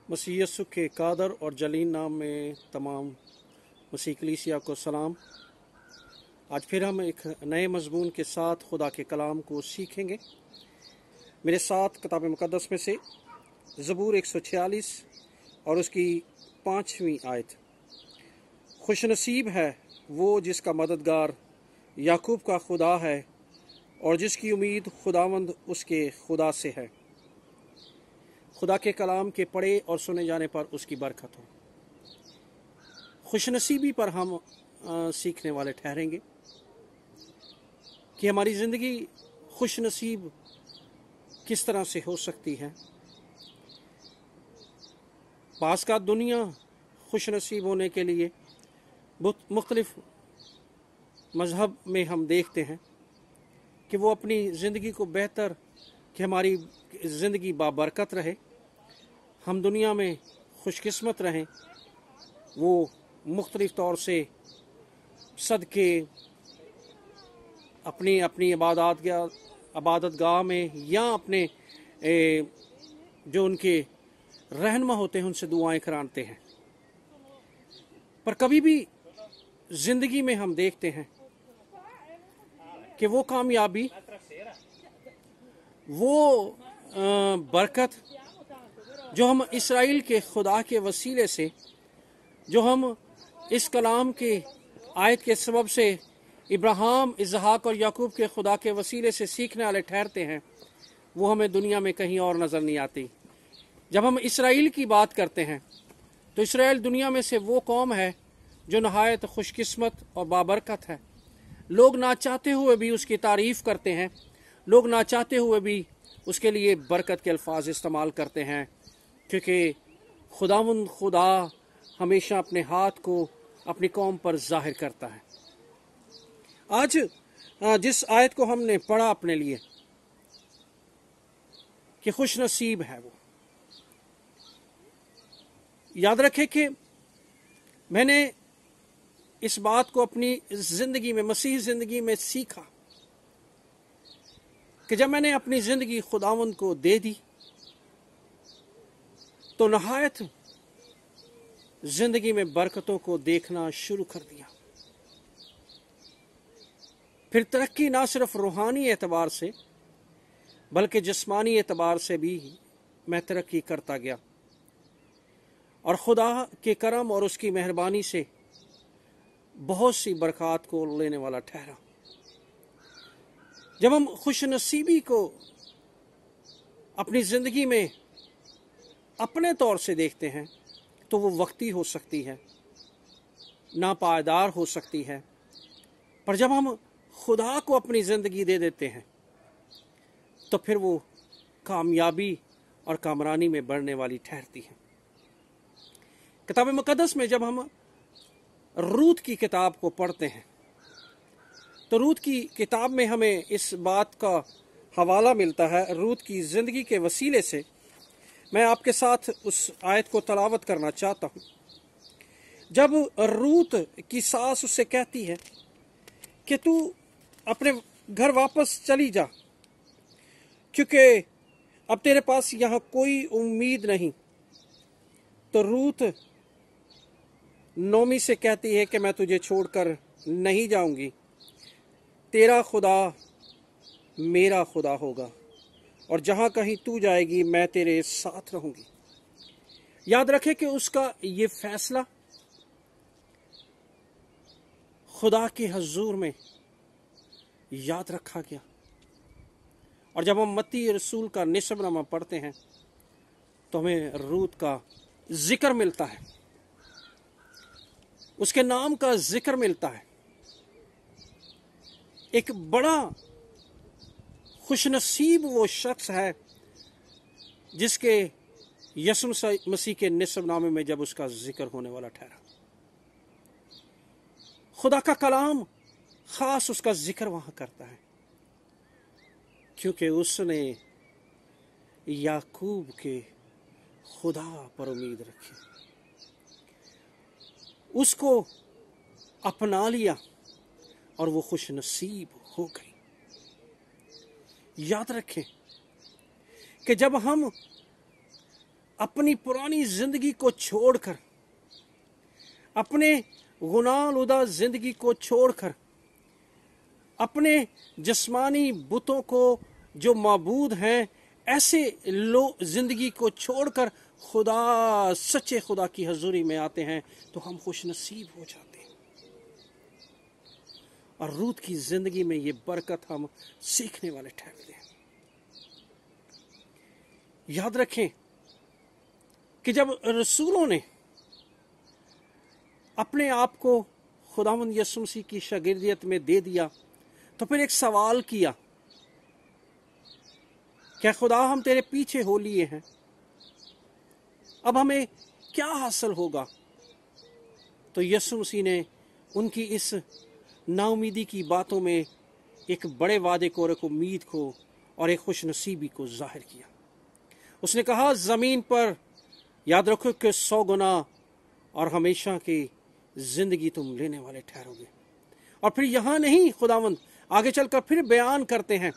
मसीह यीशु के कादर और जलील नाम में तमाम मसीह कलीसिया को सलाम। आज फिर हम एक नए मजमून के साथ खुदा के कलाम को सीखेंगे। मेरे साथ किताब मुकद्दस में से ज़बूर 146 और उसकी 5वीं आयत। खुशनसीब है वो जिसका मददगार याकूब का खुदा है और जिसकी उम्मीद खुदावंद उसके खुदा से है। खुदा के कलाम के पढ़े और सुने जाने पर उसकी बरकत हो। खुशनसीबी पर हम सीखने वाले ठहरेंगे कि हमारी ज़िंदगी खुशनसीब किस तरह से हो सकती है। बाज़ का दुनिया खुशनसीब होने के लिए मुख्तलिफ मज़हब में हम देखते हैं कि वो अपनी ज़िंदगी को बेहतर, कि हमारी ज़िंदगी बाबरकत रहे, हम दुनिया में खुशकिस्मत रहें। वो मुख्तलिफ तौर से सदके अपनी अपनी इबादत गाह में या अपने जो उनके रहनुमा होते हैं उनसे दुआएं कराते हैं। पर कभी भी ज़िंदगी में हम देखते हैं कि वो कामयाबी, वो बरकत जो हम इसराइल के खुदा के वसीले से, जो हम इस कलाम के आयत के सबब से इब्राहिम, इसहाक और याकूब के खुदा के वसीले से सीखने वाले ठहरते हैं, वो हमें दुनिया में कहीं और नज़र नहीं आती। जब हम इसराइल की बात करते हैं तो इसराइल दुनिया में से वो कौम है जो नहायत खुशकिस्मत और बाबरकत है। लोग ना चाहते हुए भी उसकी तारीफ़ करते हैं, लोग ना चाहते हुए भी उसके लिए बरकत के अल्फाज इस्तेमाल करते हैं, क्योंकि खुदावंद खुदा हमेशा अपने हाथ को अपनी कौम पर जाहिर करता है। आज जिस आयत को हमने पढ़ा अपने लिए कि खुश नसीब है, वो याद रखें कि मैंने इस बात को अपनी ज़िंदगी में, मसीह ज़िंदगी में सीखा कि जब मैंने अपनी ज़िंदगी खुदावंद को दे दी तो नहायत ज़िंदगी में बरकतों को देखना शुरू कर दिया। फिर तरक्की ना सिर्फ रूहानी एतबार से बल्कि जिस्मानी एतबार से भी मैं तरक्की करता गया और खुदा के करम और उसकी मेहरबानी से बहुत सी बरकत को लेने वाला ठहरा। जब हम खुशनसीबी को अपनी ज़िंदगी में अपने तौर से देखते हैं तो वो वक्ती हो सकती है, नापायदार हो सकती है, पर जब हम खुदा को अपनी ज़िंदगी दे देते हैं तो फिर वो कामयाबी और कामरानी में बढ़ने वाली ठहरती है। किताब मुकद्दस में जब हम रूत की किताब को पढ़ते हैं तो रूत की किताब में हमें इस बात का हवाला मिलता है। रूत की ज़िंदगी के वसीले से मैं आपके साथ उस आयत को तलावत करना चाहता हूँ। जब रूत की सास उससे कहती है कि तू अपने घर वापस चली जा, क्योंकि अब तेरे पास यहाँ कोई उम्मीद नहीं, तो रूत नोमी से कहती है कि मैं तुझे छोड़कर नहीं जाऊंगी, तेरा खुदा मेरा खुदा होगा और जहाँ कहीं तू जाएगी मैं तेरे साथ रहूंगी। याद रखें कि उसका ये फैसला खुदा के हजूर में याद रखा गया। और जब हम मत्ती रसूल का निस्बनामा पढ़ते हैं तो हमें रूत का जिक्र मिलता है, उसके नाम का जिक्र मिलता है। एक बड़ा खुशनसीब वो शख्स है जिसके यीशु मसीह के निस्बनामे में जब उसका जिक्र होने वाला ठहरा। खुदा का कलाम खास उसका जिक्र वहां करता है क्योंकि उसने याकूब के खुदा पर उम्मीद रखी, उसको अपना लिया और वो खुशनसीब हो गई। याद रखें कि जब हम अपनी पुरानी जिंदगी को छोड़कर, अपने गुनाहआलूदा जिंदगी को छोड़कर, अपने जिस्मानी बुतों को जो माबूद हैं ऐसे जिंदगी को छोड़कर खुदा, सच्चे खुदा की हजूरी में आते हैं तो हम खुश नसीब हो जाते हैं। और रूत की जिंदगी में ये बरकत हम सीखने वाले ठहरते हैं। याद रखें कि जब रसूलों ने अपने आप को खुदावंद यीशु मसीह की शागिर्दियत में दे दिया तो फिर एक सवाल किया, क्या खुदा हम तेरे पीछे हो लिए हैं, अब हमें क्या हासिल होगा? तो यीशु मसीह ने उनकी इस नाउमीदी की बातों में एक बड़े वादे को और एक उम्मीद को और एक खुश नसीबी को जाहिर किया। उसने कहा, जमीन पर याद रखो कि 100 गुना और हमेशा की जिंदगी तुम लेने वाले ठहरोगे। और फिर यहां नहीं, खुदावंद आगे चलकर फिर बयान करते हैं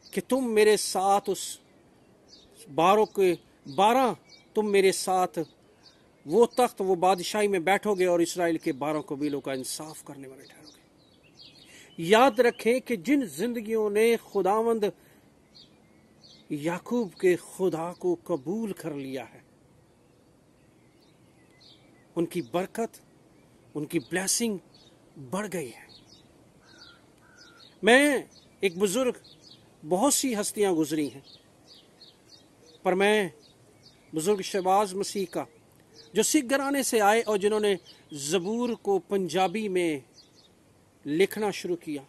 कि तुम मेरे साथ उस 12 तुम मेरे साथ वो तख्त, वो बादशाही में बैठोगे और इस्राएल के 12 कबीलों का इंसाफ करने वाले ठहरोगे। याद रखें कि जिन जिंदगियों ने खुदावंद याकूब के खुदा को कबूल कर लिया है, उनकी बरकत, उनकी ब्लेसिंग बढ़ गई है। मैं एक बुजुर्ग, बहुत सी हस्तियां गुजरी हैं, पर मैं बुजुर्ग शहबाज मसीह का, जो सिख घराने से आए और जिन्होंने ज़बूर को पंजाबी में लिखना शुरू किया,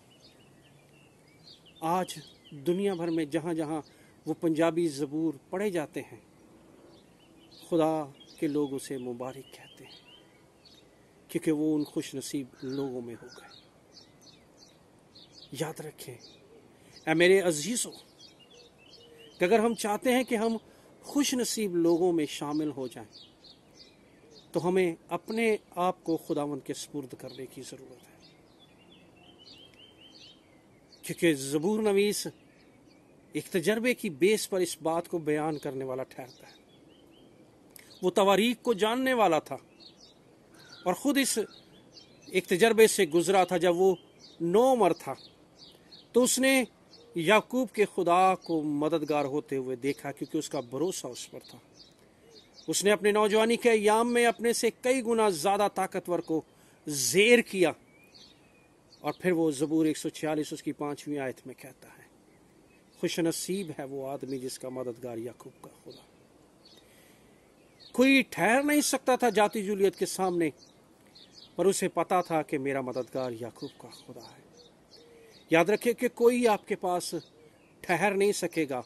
आज दुनिया भर में जहाँ जहाँ वो पंजाबी ज़बूर पढ़े जाते हैं, खुदा के लोग उसे मुबारक कहते हैं, क्योंकि वो उन खुश नसीब लोगों में हो गए। याद रखें ऐ मेरे अजीजों कि अगर हम चाहते हैं कि हम खुश नसीब लोगों में शामिल हो जाएं, तो हमें अपने आप को खुदावंद के सुपुर्द करने की ज़रूरत है। क्योंकि ज़बूर नवीस एक तजर्बे की बेस पर इस बात को बयान करने वाला ठहरता है। वो तवारीख को जानने वाला था और ख़ुद इस एक तजर्बे से गुजरा था। जब वो 9 उम्र था तो उसने याकूब के खुदा को मददगार होते हुए देखा, क्योंकि उसका भरोसा उस पर था। उसने अपने नौजवानी के अय्याम में अपने से कई गुना ज़्यादा ताकतवर को ज़ेर किया। और फिर वो ज़बूर 146 उसकी 5वीं आयत में कहता है, खुश नसीब है वो आदमी जिसका मददगार याकूब का खुदा। कोई ठहर नहीं सकता था जाति जूलियत के सामने, पर उसे पता था कि मेरा मददगार याकूब का खुदा है। याद रखिए कि कोई आपके पास ठहर नहीं सकेगा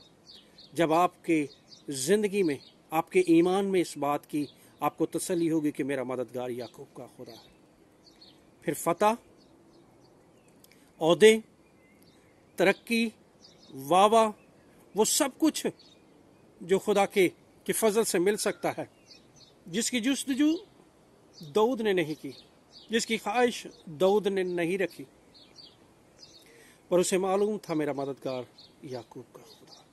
जब आपके ज़िंदगी में, आपके ईमान में इस बात की आपको तसल्ली होगी कि मेरा मददगार याकूब का खुदा है। फिर फतह, औहदे, तरक्की, वावा, वो सब कुछ जो खुदा के फजल से मिल सकता है, जिसकी जुस्तजू दाऊद ने नहीं की, जिसकी ख्वाहिश दाऊद ने नहीं रखी, पर उसे मालूम था मेरा मददगार याकूब का खुदा।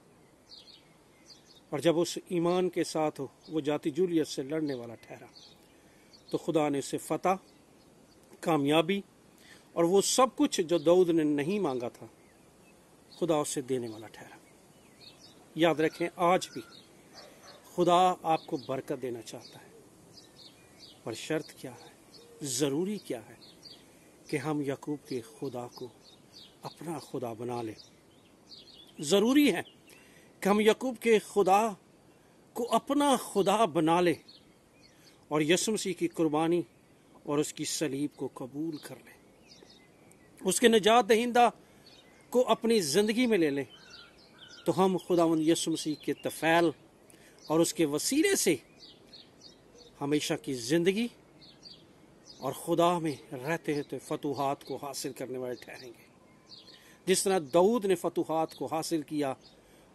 और जब उस ईमान के साथ वो जाति जूलियत से लड़ने वाला ठहरा, तो खुदा ने उसे फतह, कामयाबी और वो सब कुछ जो दाऊद ने नहीं मांगा था, खुदा उसे देने वाला ठहरा। याद रखें, आज भी खुदा आपको बरकत देना चाहता है, पर शर्त क्या है, ज़रूरी क्या है कि हम याकूब के खुदा को अपना खुदा बना लें। ज़रूरी है कि हम याकूब के खुदा को अपना खुदा बना लें और यीशु मसीह की कुर्बानी और उसकी सलीब को कबूल कर लें, उसके निजात दहिंदा को अपनी ज़िंदगी में ले लें। तो हम खुदावंद यीशु मसीह के तफ़ैल और उसके वसीले से हमेशा की ज़िंदगी और खुदा में रहते हैं तो फतूहात को हासिल करने वाले ठहरेंगे। जिस तरह दाऊद ने फतूहात को हासिल किया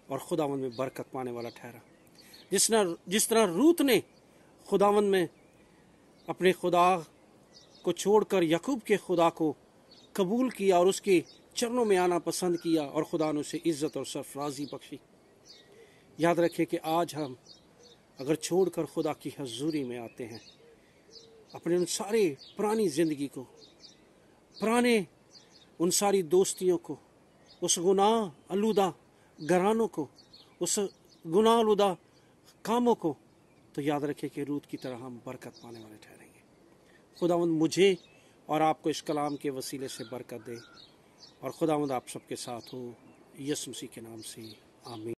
और खुदावंद में बरकत पाने वाला ठहरा, जिस तरह रूत ने खुदावंद में अपने खुदा को छोड़कर याकूब के खुदा को कबूल किया और उसके चरणों में आना पसंद किया और खुदा ने उसे इज़्ज़त और सरफराजी बख्शी। याद रखें कि आज हम اگر چھوڑ کر خدا کی حضوری میں آتے ہیں، اپنے ان سارے پرانی زندگی کو، پرانے ان ساری دوستیوں کو، اس گناہ آلودہ گھرانوں کو، اس گناہ آلودہ کاموں کو، تو یاد رکھے کہ روت کی طرح ہم برکت پانے والے ٹھہریں گے۔ خداوند مجھے اور آپ کو اس کلام کے وسیلے سے برکت دے، اور خداوند آپ سب کے ساتھ ہو، یسوع مسیح کے نام سے آمین۔